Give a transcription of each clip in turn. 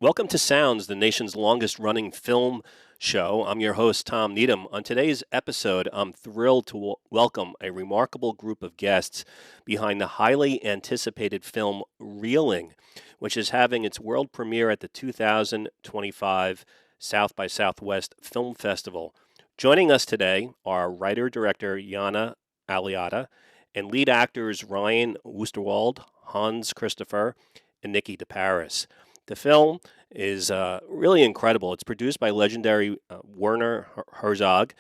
Welcome to Sounds, the nation's longest running film show. I'm your host, Tom Needham. On today's episode, I'm thrilled to welcome a remarkable group of guests behind the highly anticipated film Reeling, which is having its world premiere at the 2025 South by Southwest Film Festival. Joining us today are writer-director Yana Alliata and lead actors Ryan Wuestewald, Hans Christopher, and Nikki DeParis. The film is really incredible. It's produced by legendary Werner Herzog.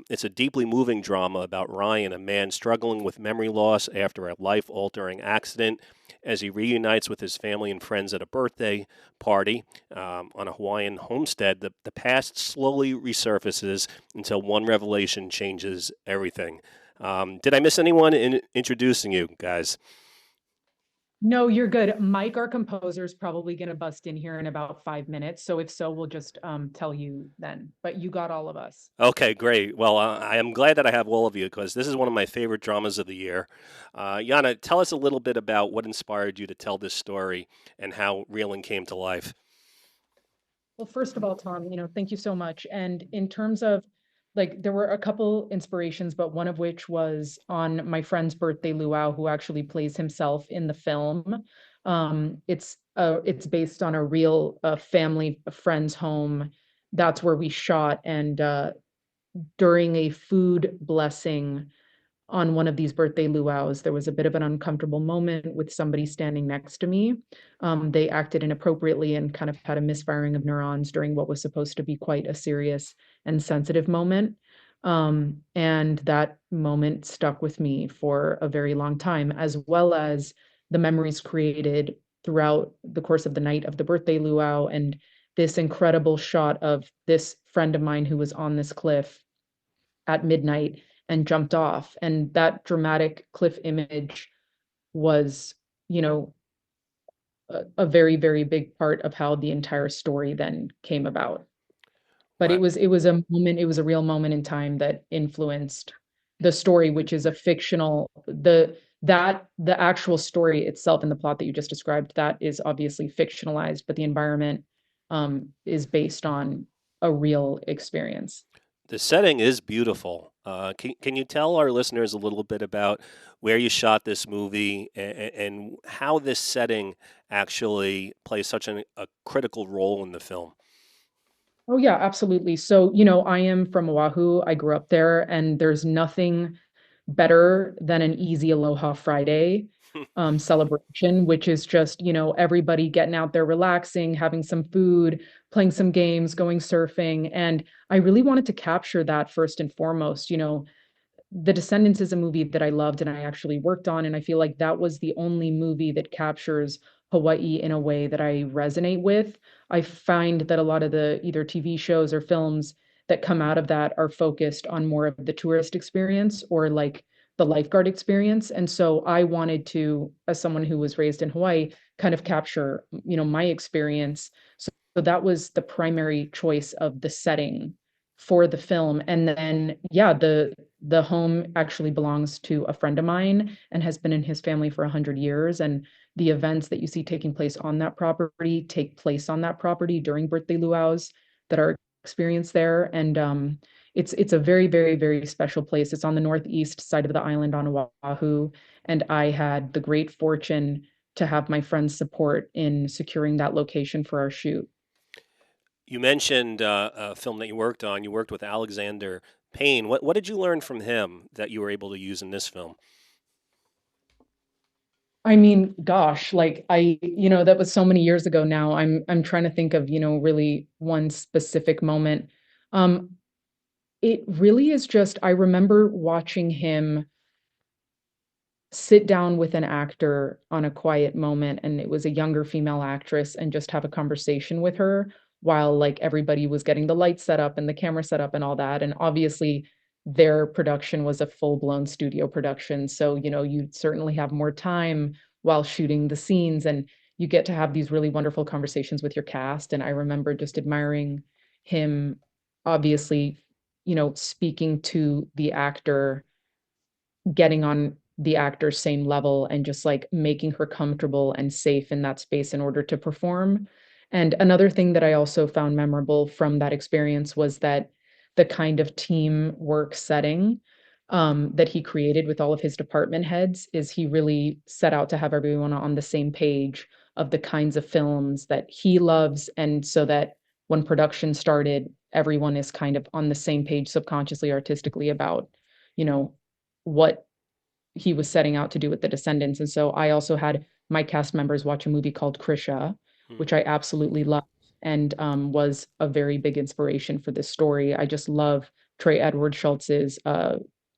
It's a deeply moving drama about Ryan, a man struggling with memory loss after a life-altering accident, as he reunites with his family and friends at a birthday party on a Hawaiian homestead. The past slowly resurfaces until one revelation changes everything. Did I miss anyone in introducing you guys? No, you're good. Mike, our composer, is probably going to bust in here in about 5 minutes. So if so, we'll just tell you then. But you got all of us. Okay, great. Well, I am glad that I have all of you because this is one of my favorite dramas of the year. Yana, tell us a little bit about what inspired you to tell this story and how Reeling came to life. Well, first of all, Tom, thank you so much. And in terms of there were a couple inspirations, but one of which was on my friend's birthday luau, who actually plays himself in the film. It's based on a real family, a friend's home. That's where we shot, and during a food blessing on one of these birthday luau's, there was a bit of an uncomfortable moment with somebody standing next to me. They acted inappropriately and kind of had a misfiring of neurons during what was supposed to be quite a serious and sensitive moment. And that moment stuck with me for a very long time, as well as the memories created throughout the course of the night of the birthday luau and this incredible shot of this friend of mine who was on this cliff at midnight and jumped off. And that dramatic cliff image was, you know, a very, very big part of how the entire story then came about. But Wow. it was a moment, it was a real moment in time that influenced the story, which is a fictional, the actual story itself and the plot that you just described, that is obviously fictionalized, but the environment is based on a real experience. The setting is beautiful. Can you tell our listeners a little bit about where you shot this movie and how this setting actually plays such a critical role in the film? Oh yeah, absolutely. So, I am from Oahu. I grew up there, and there's nothing better than an easy Aloha Friday celebration, which is just, everybody getting out there, relaxing, having some food, playing some games, going surfing. And I really wanted to capture that first and foremost. The Descendants is a movie that I loved and I actually worked on. And I feel like that was the only movie that captures Hawaii in a way that I resonate with. I find that a lot of the either TV shows or films that come out of that are focused on more of the tourist experience or like the lifeguard experience. And so I wanted to, as someone who was raised in Hawaii, kind of capture, my experience. So that was the primary choice of the setting for the film. And then, yeah, the home actually belongs to a friend of mine and has been in his family for 100 years. And the events that you see taking place on that property take place on that property during birthday luau's that are experienced there. And it's a very, very, very special place. It's on the northeast side of the island on Oahu. And I had the great fortune to have my friends' support in securing that location for our shoot. You mentioned a film that you worked on. You worked with Alexander Payne. What did you learn from him that you were able to use in this film? I mean, gosh, that was so many years ago now. I'm trying to think of, really one specific moment. Um, it really is just, I remember watching him sit down with an actor on a quiet moment, and it was a younger female actress, and just have a conversation with her while like everybody was getting the lights set up and the camera set up and all that. And obviously their production was a full-blown studio production. So, you certainly have more time while shooting the scenes, and you get to have these really wonderful conversations with your cast. And I remember just admiring him, obviously, speaking to the actor, getting on the actor's same level and just like making her comfortable and safe in that space in order to perform. And another thing that I also found memorable from that experience was that the kind of teamwork setting that he created with all of his department heads is he really set out to have everyone on the same page of the kinds of films that he loves. And so that when production started, everyone is kind of on the same page subconsciously, artistically about, you know, what he was setting out to do with the Descendants. And so I also had my cast members watch a movie called Krisha, Hmm. which I absolutely loved and was a very big inspiration for this story. I just love Trey Edward Schultz's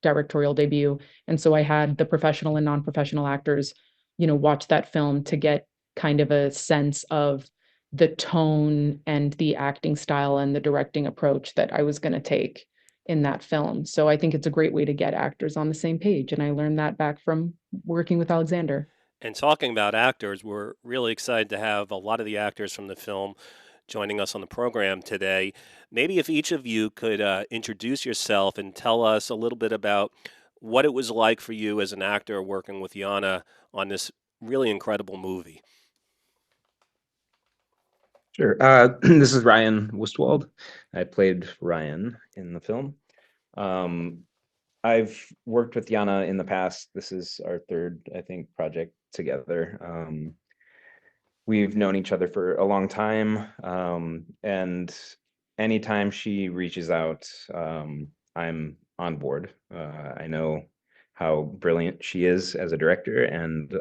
directorial debut. And so I had the professional and non-professional actors, watch that film to get kind of a sense of the tone and the acting style and the directing approach that I was going to take in that film. So I think it's a great way to get actors on the same page. And I learned that back from working with Alexander. And talking about actors, we're really excited to have a lot of the actors from the film joining us on the program today. Maybe if each of you could introduce yourself and tell us a little bit about what it was like for you as an actor working with Yana on this really incredible movie. Sure. This is Ryan Wuestewald. I played Ryan in the film. Um, I've worked with Yana in the past. This is our third, I think, project together. We've known each other for a long time, and anytime she reaches out, I'm on board. I know how brilliant she is as a director, and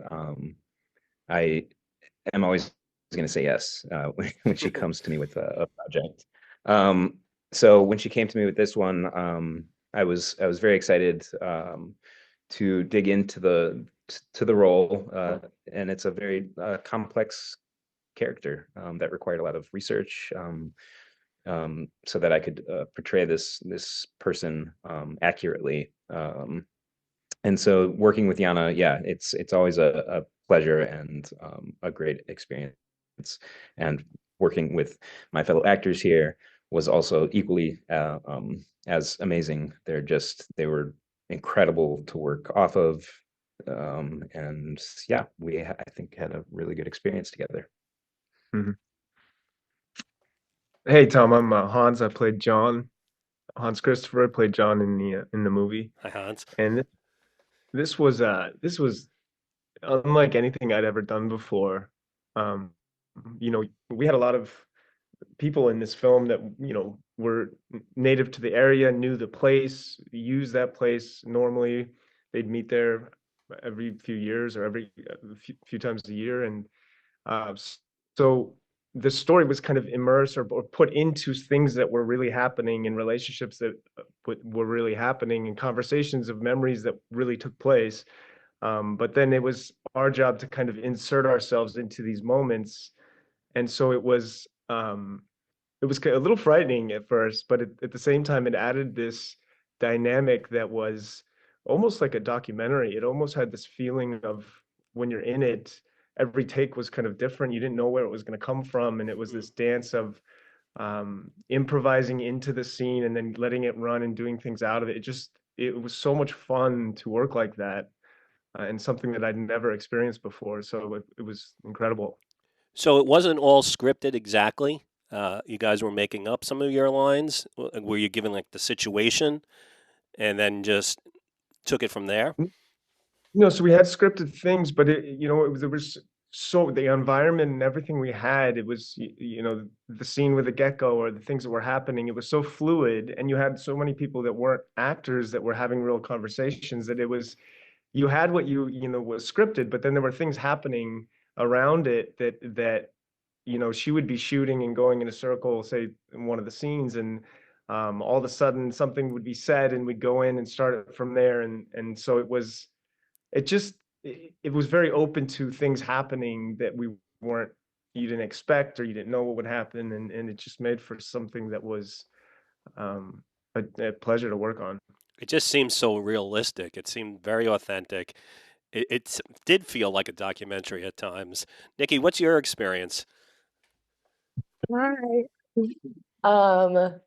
I am always going to say yes when she comes to me with a project. Um, so when she came to me with this one, I was very excited to dig into the role, and it's a very complex character that required a lot of research, so that I could portray this person accurately. And so working with Yana, yeah, it's always a pleasure and a great experience. And working with my fellow actors here was also equally as amazing. They were incredible to work off of. And yeah, I think had a really good experience together. Mhm. Hey Tom, I'm Hans. I played John. Hans Christopher. I played John in the movie, Hi, Hans. and this was unlike anything I'd ever done before. Um, we had a lot of people in this film that were native to the area, knew the place, used that place normally. They'd meet there every few years or every few times a year, and Uh, so the story was kind of immersed or put into things that were really happening in relationships that were really happening and conversations of memories that really took place. But then it was our job to kind of insert ourselves into these moments. And so it was a little frightening at first, but at the same time, it added this dynamic that was almost like a documentary. It almost had this feeling of when you're in it, every take was kind of different. You didn't know where it was going to come from, and it was this dance of improvising into the scene and then letting it run and doing things out of it. It was so much fun to work like that, and something that I'd never experienced before. So it was incredible. So it wasn't all scripted exactly. You guys were making up some of your lines. Were you given like the situation and then just took it from there? So we had scripted things, but there was so the environment and everything we had, it was, the scene with the gecko or the things that were happening, it was so fluid, and you had so many people that weren't actors that were having real conversations that you had what was scripted, but then there were things happening around it that she would be shooting and going in a circle, say in one of the scenes, and all of a sudden something would be said and we'd go in and start it from there, and so it just it was very open to things happening that you didn't expect or you didn't know what would happen, and it just made for something that was um a pleasure to work on. It just seemed so realistic. It seemed very authentic. It did feel like a documentary at times. Nikki, what's your experience? Hi. Um,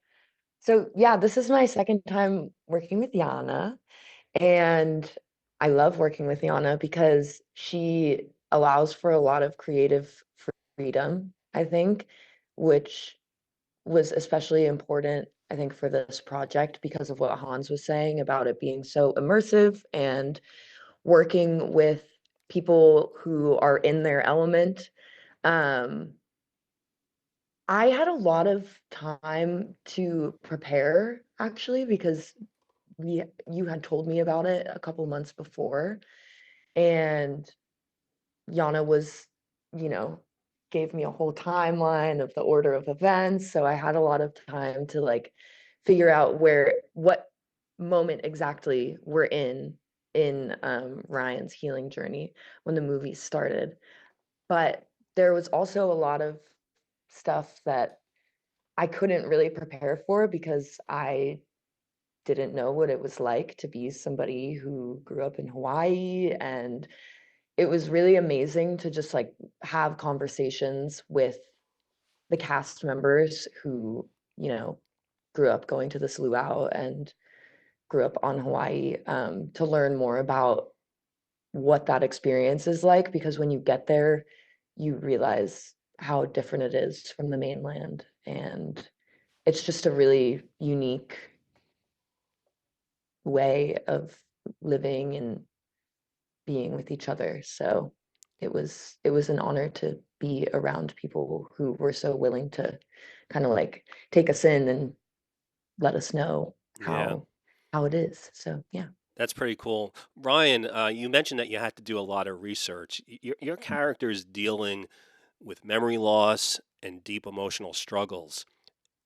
so yeah, this is my second time working with Yana, and I love working with Yana because she allows for a lot of creative freedom I think, which was especially important, I think, for this project because of what Hans was saying about it being so immersive and working with people who are in their element. Um, I had a lot of time to prepare actually because you had told me about it a couple months before, and Yana was, you know, gave me a whole timeline of the order of events. So I had a lot of time to like figure out what moment exactly we're in Ryan's healing journey when the movie started. But there was also a lot of stuff that I couldn't really prepare for because I didn't know what it was like to be somebody who grew up in Hawaii. And it was really amazing to just like have conversations with the cast members who, you know, grew up going to this luau and grew up on Hawaii, to learn more about what that experience is like, because when you get there, you realize how different it is from the mainland. And it's just a really unique way of living and being with each other. So it was an honor to be around people who were so willing to kind of like take us in and let us know Yeah, how it is. So yeah. that's pretty cool. Ryan, you mentioned that you had to do a lot of research. Your character's dealing with memory loss and deep emotional struggles.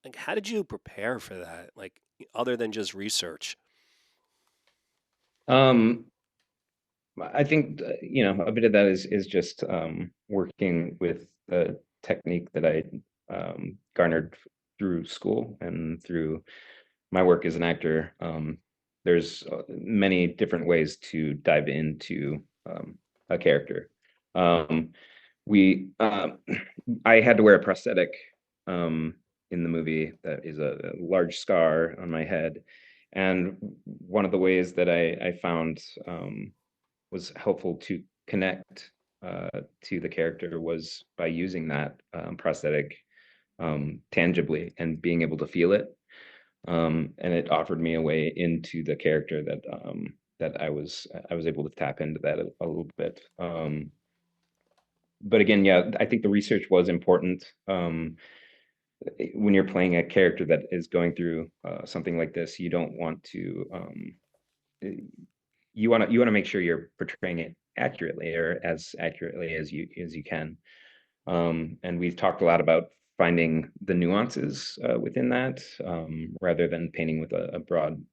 Like, how did you prepare for that? Like, other than just research? Um, I think a bit of that is just working with the technique that I garnered through school and through my work as an actor. There's many different ways to dive into a character. Um, we I had to wear a prosthetic in the movie that is a large scar on my head, and one of the ways that I found was helpful to connect to the character was by using that prosthetic tangibly and being able to feel it. And it offered me a way into the character that I was able to tap into that a little bit. But again, yeah, I think the research was important. When you're playing a character that is going through something like this, you don't want to you want to make sure you're portraying it accurately, or as accurately as you can. And we've talked a lot about finding the nuances within that, rather than painting with a broad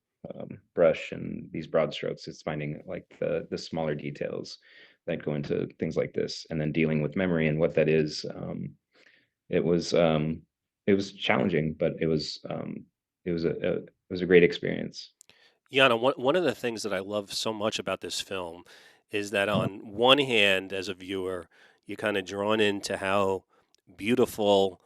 brush and these broad strokes. It's finding like the smaller details that go into things like this, and then dealing with memory and what that is. It was it was challenging, but it was a great experience. Yana, one of the things that I love so much about this film is that on one hand, as a viewer, you're kind of drawn into how beautiful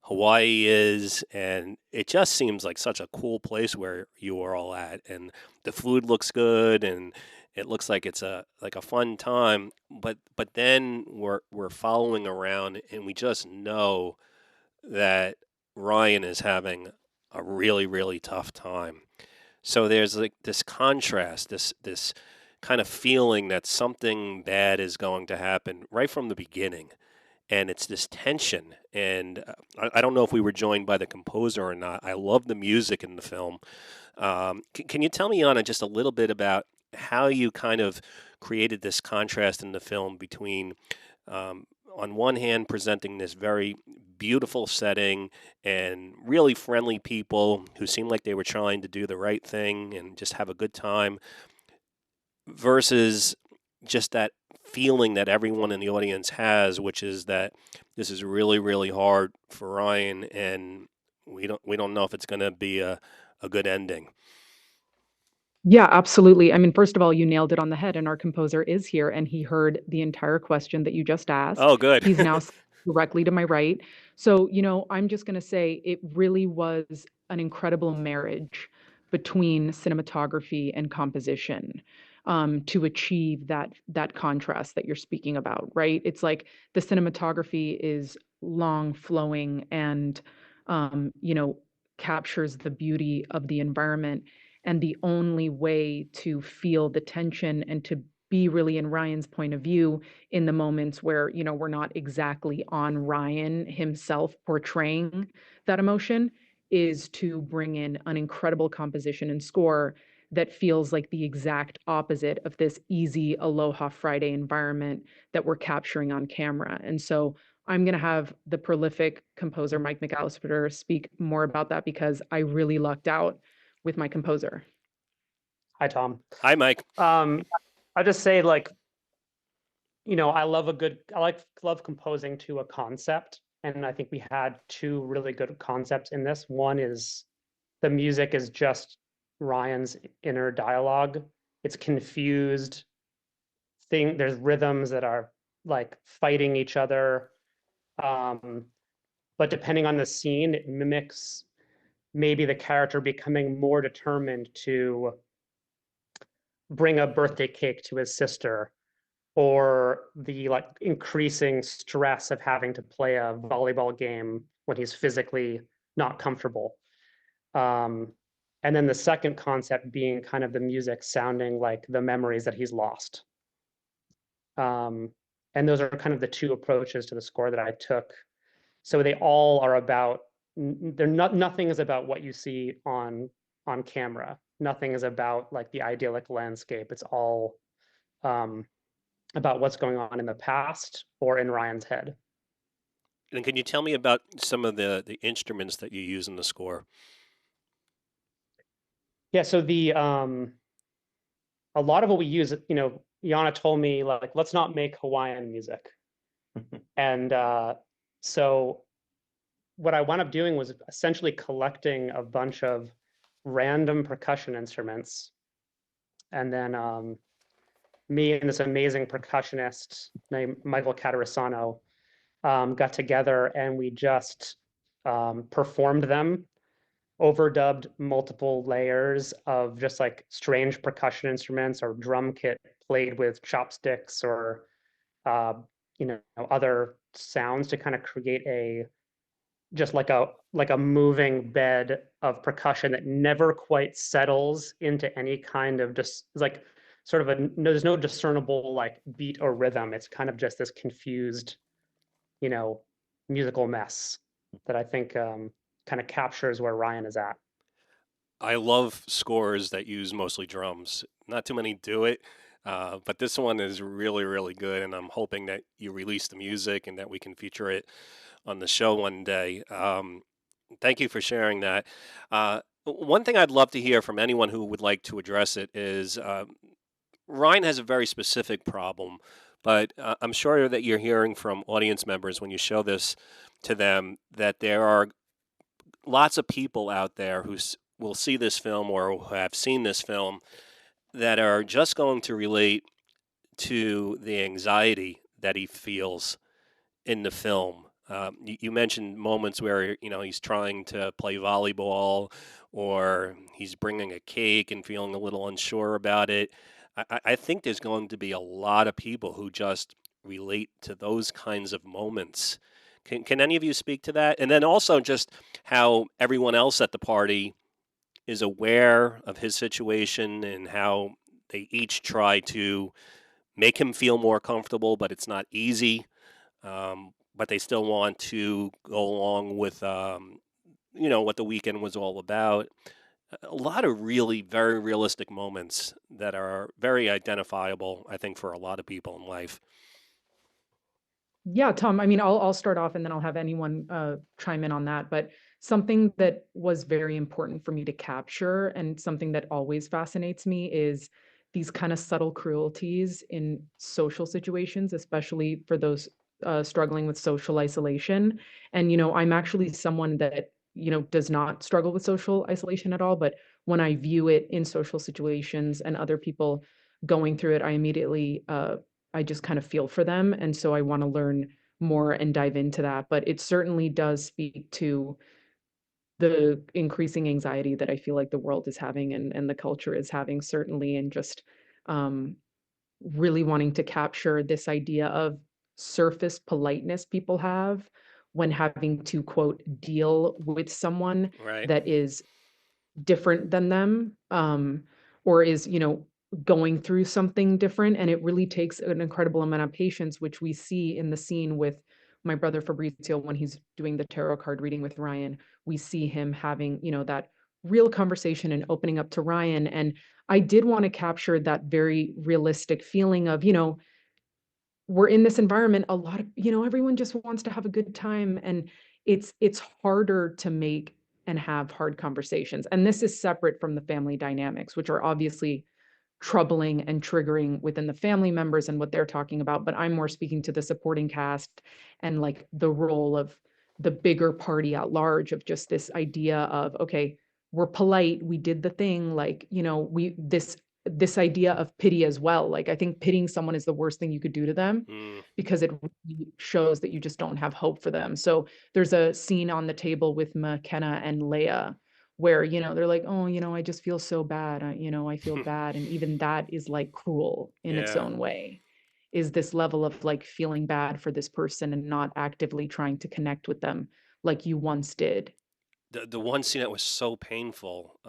Hawaii is, and it just seems like such a cool place where you are all at, and the food looks good, and it looks like it's a fun time. But then we're following around, and we just know that Ryan is having a really really tough time. So there's like this contrast, this kind of feeling that something bad is going to happen right from the beginning, and it's this tension. And I don't know if we were joined by the composer or not. I love the music in the film. Can you tell me, Anna, just a little bit about how you kind of created this contrast in the film between, on one hand, presenting this very beautiful setting and really friendly people who seemed like they were trying to do the right thing and just have a good time, versus just that feeling that everyone in the audience has, which is that this is really, really hard for Ryan, and we don't know if it's going to be a good ending. Yeah, absolutely. I mean, first of all, you nailed it on the head, and our composer is here, and he heard the entire question that you just asked. Oh, good. He's now directly to my right. So, I'm just going to say it really was an incredible marriage between cinematography and composition, to achieve that contrast that you're speaking about, right? It's like the cinematography is long flowing and, you know, captures the beauty of the environment. And the only way to feel the tension and to be really in Ryan's point of view in the moments where, you know, we're not exactly on Ryan himself portraying that emotion is to bring in an incredible composition and score that feels like the exact opposite of this easy Aloha Friday environment that we're capturing on camera. And so I'm going to have the prolific composer Mike MacAllister speak more about that because I really lucked out with my composer. Hi, Tom. Hi, Mike. I'll just say, like, you know, I love composing to a concept, and I think we had two really good concepts in this. One is the music is just Ryan's inner dialogue. It's confused. There's rhythms that are like fighting each other. But depending on the scene, it mimics maybe the character becoming more determined to bring a birthday cake to his sister, or the like increasing stress of having to play a volleyball game when he's physically not comfortable. And then the second concept being kind of the music sounding like the memories that he's lost. And those are kind of the two approaches to the score that I took. So they all are about, nothing is about what you see on camera. Nothing is about like the idyllic landscape. It's all about what's going on in the past or in Ryan's head. And can you tell me about some of the instruments that you use in the score? Yeah, so the a lot of what we use, you know, Yana told me like, let's not make Hawaiian music. And so what I wound up doing was essentially collecting a bunch of random percussion instruments. And then me and this amazing percussionist named Michael MacAllister got together and we just performed them, overdubbed multiple layers of just like strange percussion instruments or drum kit played with chopsticks or you know, other sounds to kind of create a just like a moving bed of percussion that never quite settles into any kind of just like sort of there's no discernible like beat or rhythm. It's kind of just this confused, you know, musical mess that I think kind of captures where Ryan is at. I love scores that use mostly drums. Not too many do it, but this one is really, really good, and I'm hoping that you release the music and that we can feature it on the show one day. Thank you for sharing that. One thing I'd love to hear from anyone who would like to address it is Ryan has a very specific problem, but I'm sure that you're hearing from audience members when you show this to them that there are lots of people out there who will see this film or who have seen this film that are just going to relate to the anxiety that he feels in the film. You mentioned moments where, you know, he's trying to play volleyball or he's bringing a cake and feeling a little unsure about it. I think there's going to be a lot of people who just relate to those kinds of moments. Can any of you speak to that? And then also just how everyone else at the party is aware of his situation and how they each try to make him feel more comfortable, but it's not easy. But they still want to go along with, you know, what the weekend was all about. A lot of really very realistic moments that are very identifiable, I think, for a lot of people in life. Yeah, Tom, I mean, I'll start off and then I'll have anyone chime in on that. But something that was very important for me to capture and something that always fascinates me is these kind of subtle cruelties in social situations, especially for those struggling with social isolation. And, you know, I'm actually someone that, you know, does not struggle with social isolation at all. But when I view it in social situations and other people going through it, I immediately I just kind of feel for them. And so I want to learn more and dive into that. But it certainly does speak to the increasing anxiety that I feel like the world is having and the culture is having, certainly, and just really wanting to capture this idea of surface politeness people have when having to, quote, deal with someone Right. that is different than them, or is, going through something different. And it really takes an incredible amount of patience, which we see in the scene with my brother Fabrizio when he's doing the tarot card reading with Ryan. We see him having, that real conversation and opening up to Ryan. And I did want to capture that very realistic feeling of, we're in this environment, a lot of, everyone just wants to have a good time. And it's harder to make and have hard conversations. And this is separate from the family dynamics, which are obviously troubling and triggering within the family members and what they're talking about. But I'm more speaking to the supporting cast and like the role of the bigger party at large, of just this idea of, okay, we're polite, we did the thing, like, this idea of pity as well. Like, I think pitying someone is the worst thing you could do to them, because it really shows that you just don't have hope for them. So there's a scene on the table with McKenna and Leia where, they're like, oh, I just feel so bad. I feel bad. And even that is like cruel in its Yeah. own way, is this level of like feeling bad for this person and not actively trying to connect with them like you once did. The one scene that was so painful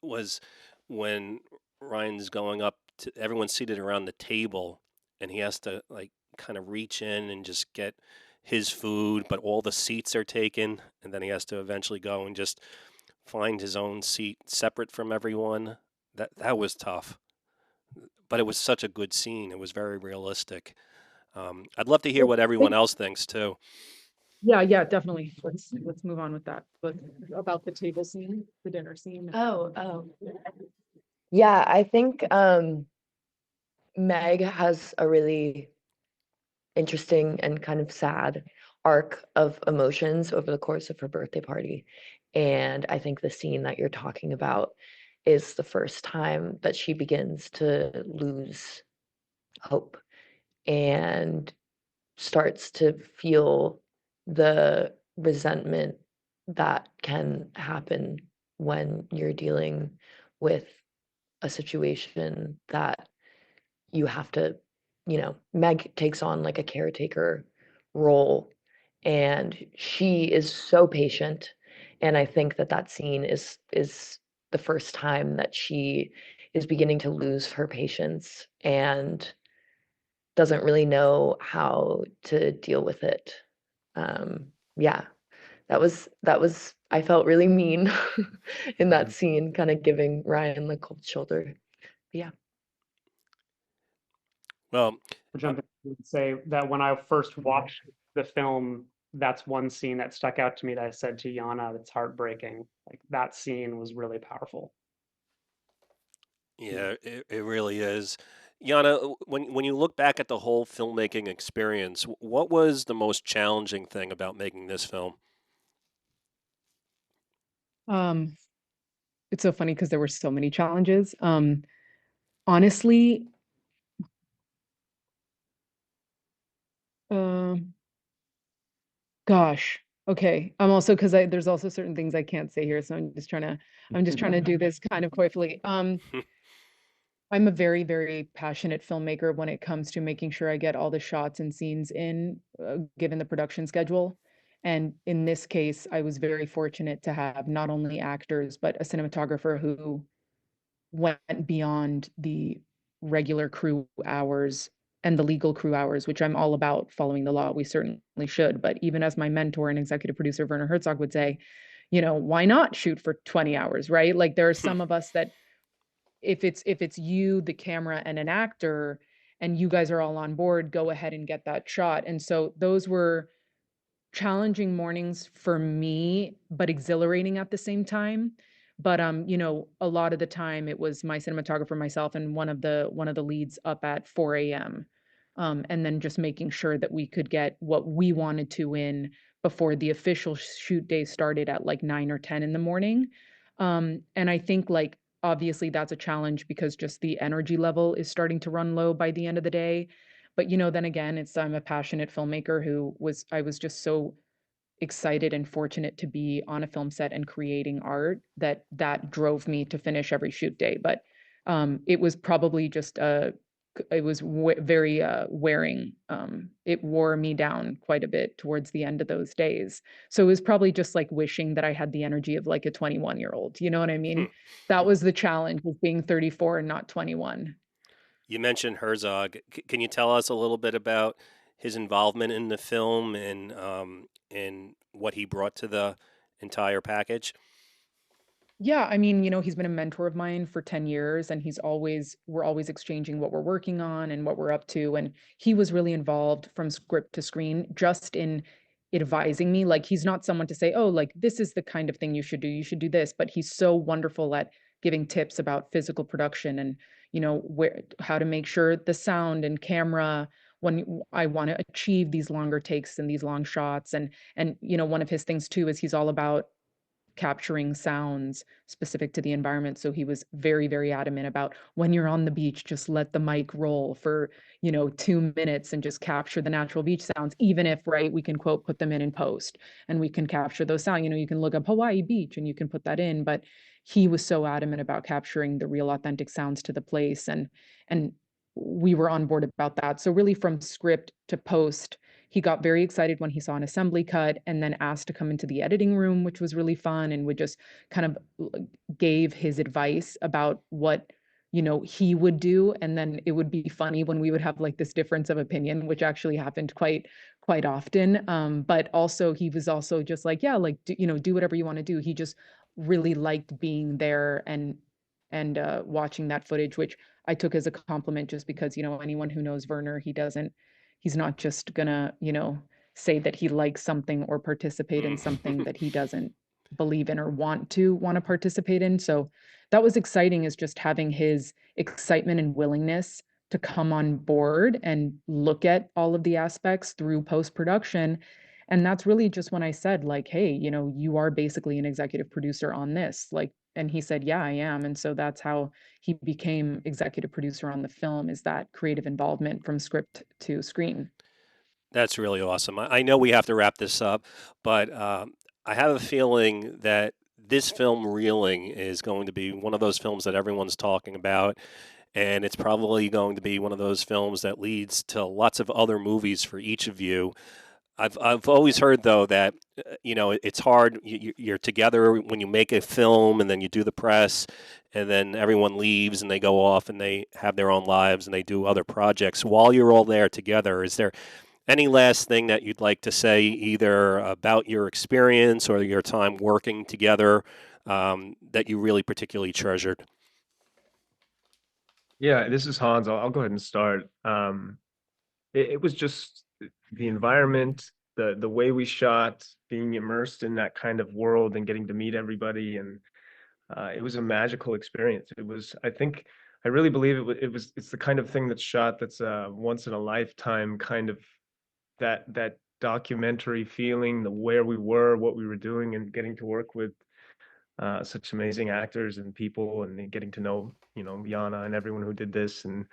was when Ryan's going up to everyone seated around the table, and he has to like kind of reach in and just get his food, but all the seats are taken, and then he has to eventually go and just find his own seat separate from everyone. That was tough, but it was such a good scene. It was very realistic. I'd love to hear what everyone else thinks too. Yeah, definitely. Let's move on with that. But about the table scene, the dinner scene. Oh. Yeah, I think Meg has a really interesting and kind of sad arc of emotions over the course of her birthday party. And I think the scene that you're talking about is the first time that she begins to lose hope and starts to feel the resentment that can happen when you're dealing with a situation that you have to, Meg takes on like a caretaker role, and she is so patient. And I think that scene is the first time that she is beginning to lose her patience and doesn't really know how to deal with it. Yeah, that was I felt really mean in that scene, kind of giving Ryan the cold shoulder. Yeah. Well, Jump in and say that when I first watched the film, that's one scene that stuck out to me that I said to Yana, that's heartbreaking. Like that scene was really powerful. yeah, it really is. Yana, when you look back at the whole filmmaking experience, what was the most challenging thing about making this film? It's so funny because there were so many challenges. Honestly, gosh. Okay. I'm also, because there's also certain things I can't say here, so I'm just trying to do this kind of quickly. I'm a very, very passionate filmmaker when it comes to making sure I get all the shots and scenes in, given the production schedule. And in this case, I was very fortunate to have not only actors, but a cinematographer who went beyond the regular crew hours and the legal crew hours, which I'm all about following the law. We certainly should. But even as my mentor and executive producer, Werner Herzog, would say, why not shoot for 20 hours, right? Like there are some of us that if it's you, the camera, and an actor, and you guys are all on board, go ahead and get that shot. And so those were challenging mornings for me, but exhilarating at the same time. But a lot of the time it was my cinematographer, myself, and one of the leads up at 4 a.m. And then just making sure that we could get what we wanted to in before the official shoot day started at like 9 or 10 in the morning. And I think like obviously that's a challenge because just the energy level is starting to run low by the end of the day. But then again, I'm a passionate filmmaker I was just so excited and fortunate to be on a film set and creating art that drove me to finish every shoot day. But it was probably just very wearing. It wore me down quite a bit towards the end of those days. So it was probably just like wishing that I had the energy of like a 21-year-old. You know what I mean? That was the challenge, was being 34 and not 21. You mentioned Herzog. Can you tell us a little bit about his involvement in the film and what he brought to the entire package? Yeah, I mean, he's been a mentor of mine for 10 years, and we're always exchanging what we're working on and what we're up to. And he was really involved from script to screen, just in advising me. Like, he's not someone to say, oh, like, this is the kind of thing you should do. You should do this. But he's so wonderful at giving tips about physical production and, how to make sure the sound and camera, when I want to achieve these longer takes and these long shots. And, one of his things too is he's all about capturing sounds specific to the environment. So he was very, very adamant about, when you're on the beach, just let the mic roll for, 2 minutes and just capture the natural beach sounds, even if, right, we can quote, put them in post and we can capture those sounds. You can look up Hawaii beach and you can put that in, but he was so adamant about capturing the real authentic sounds to the place. And we were on board about that. So really, from script to post, he got very excited when he saw an assembly cut, and then asked to come into the editing room, which was really fun, and would just kind of gave his advice about what he would do. And then it would be funny when we would have like this difference of opinion, which actually happened quite often. But also, he was also just like, yeah, like, do whatever you want to do. He just really liked being there and watching that footage, which I took as a compliment, just because anyone who knows Werner, he's not just gonna say that he likes something or participate in something that he doesn't believe in or want to participate in. So that was exciting, is just having his excitement and willingness to come on board and look at all of the aspects through post-production. And that's really just when I said, like, hey, you are basically an executive producer on this. Like, and he said, yeah, I am. And so that's how he became executive producer on the film, is that creative involvement from script to screen. That's really awesome. I know we have to wrap this up, but I have a feeling that this film, Reeling, is going to be one of those films that everyone's talking about. And it's probably going to be one of those films that leads to lots of other movies for each of you. I've always heard, though, that it's hard. You're together when you make a film, and then you do the press, and then everyone leaves and they go off and they have their own lives and they do other projects. While you're all there together, is there any last thing that you'd like to say, either about your experience or your time working together, that you really particularly treasured? Yeah, this is Hans. I'll go ahead and start. It was just the environment, the way we shot, being immersed in that kind of world and getting to meet everybody, and it was a magical experience. I really believe it's the kind of thing that's shot that's once in a lifetime, kind of that documentary feeling, the where we were, what we were doing, and getting to work with such amazing actors and people, and then getting to know Yana and everyone who did this, and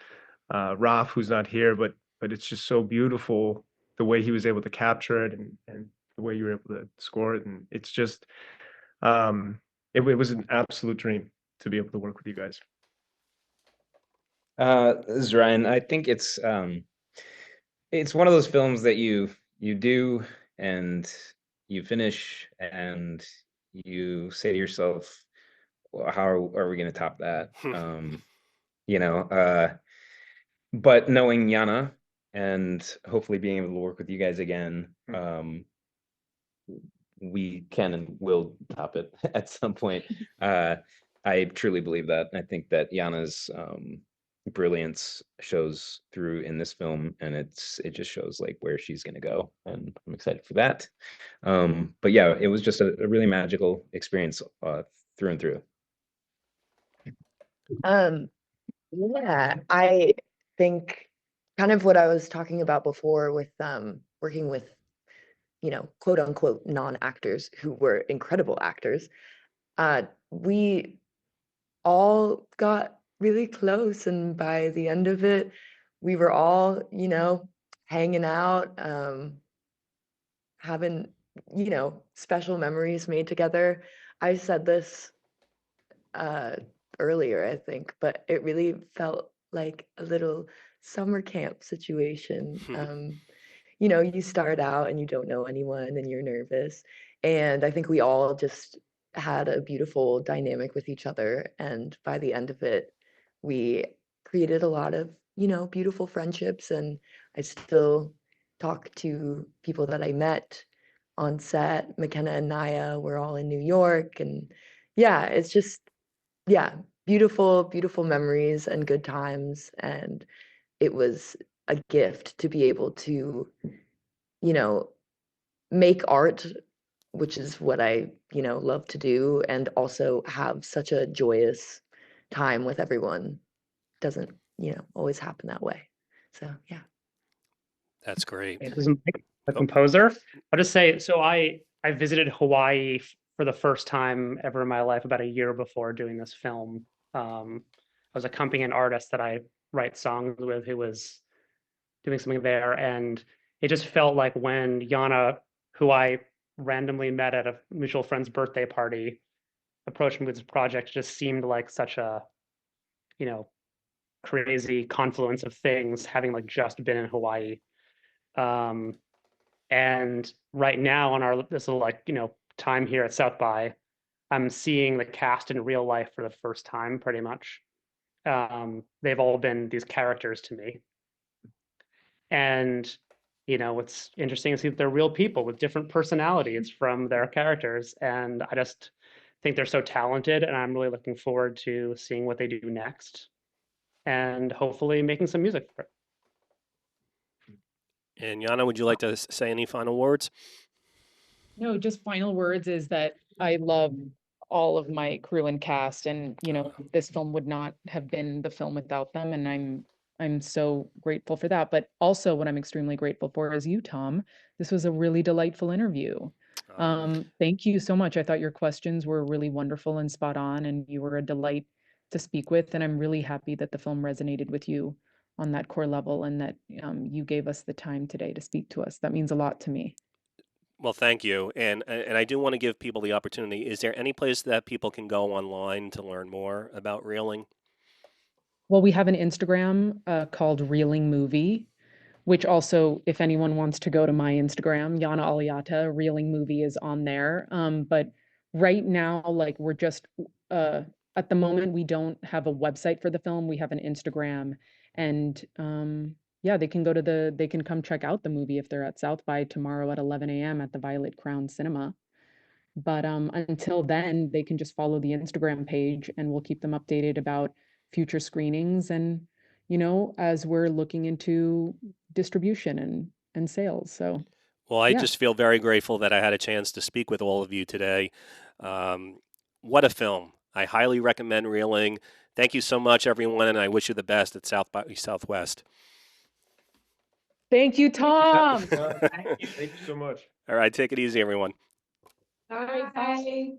Raf, who's not here, but it's just so beautiful the way he was able to capture it, and the way you were able to score it, and it's just it was an absolute dream to be able to work with you guys. This is Ryan. I think it's one of those films that you do and you finish and you say to yourself, well, how are we going to top that? You know, but knowing Yana and hopefully being able to work with you guys again, we can and will top it at some point. I truly believe that. I think that Yana's brilliance shows through in this film, and it just shows like where she's going to go, and I'm excited for that. But yeah, it was just a really magical experience through and through. Yeah, I think kind of what I was talking about before with working with, quote unquote non-actors who were incredible actors. We all got really close, and by the end of it, we were all, hanging out, having, special memories made together. I said this earlier, I think, but it really felt like a little summer camp situation. You know, you start out and you don't know anyone and you're nervous. And I think we all just had a beautiful dynamic with each other. And by the end of it, we created a lot of, you know, beautiful friendships. And I still talk to people that I met on set. McKenna and Naya were all in New York. And yeah, it's just, yeah, beautiful, beautiful memories and good times. And it was a gift to be able to, you know, make art, which is what I, you know, love to do, and also have such a joyous time with everyone. Doesn't, you know, always happen that way. So yeah. That's great. This is Mike, the Oh. composer. I'll just say, so I visited Hawaii for the first time ever in my life about a year before doing this film. I was accompanying an artist that I write songs with who was doing something there, and it just felt like when Yana, who I randomly met at a mutual friend's birthday party, approached me with this project, it just seemed like such a, you know, crazy confluence of things, having like just been in Hawaii. And right now on our this little like, you know, time here at South by, I'm seeing the cast in real life for the first time, pretty much. They've all been these characters to me. And, you know, what's interesting to see that they're real people with different personalities from their characters. And I just think they're so talented, and I'm really looking forward to seeing what they do next and hopefully making some music for it. And Yana, would you like to say any final words? No, just final words is that I love all of my crew and cast, and you know, this film would not have been the film without them, and I'm so grateful for that. But also what I'm extremely grateful for is you, Tom. This was a really delightful interview. Thank you so much. I thought your questions were really wonderful and spot on, and you were a delight to speak with, and I'm really happy that the film resonated with you on that core level, and that you gave us the time today to speak to us. That means a lot to me. Well, thank you. And I do want to give people the opportunity. Is there any place that people can go online to learn more about reeling? Well, we have an Instagram called Reeling Movie, which also, if anyone wants to go to my Instagram, Yana Alliata, Reeling Movie is on there. But right now, like we're just at the moment, we don't have a website for the film. We have an Instagram, and yeah, they can they can come check out the movie if they're at South by tomorrow at 11 a.m. at the Violet Crown Cinema. But until then, they can just follow the Instagram page, and we'll keep them updated about future screenings and, you know, as we're looking into distribution and sales. So, Well, I yeah. just feel very grateful that I had a chance to speak with all of you today. What a film. I highly recommend Reeling. Thank you so much, everyone, and I wish you the best at South by Southwest. Thank you, Tom. Thank you so much. All right, take it easy, everyone. Bye. Bye.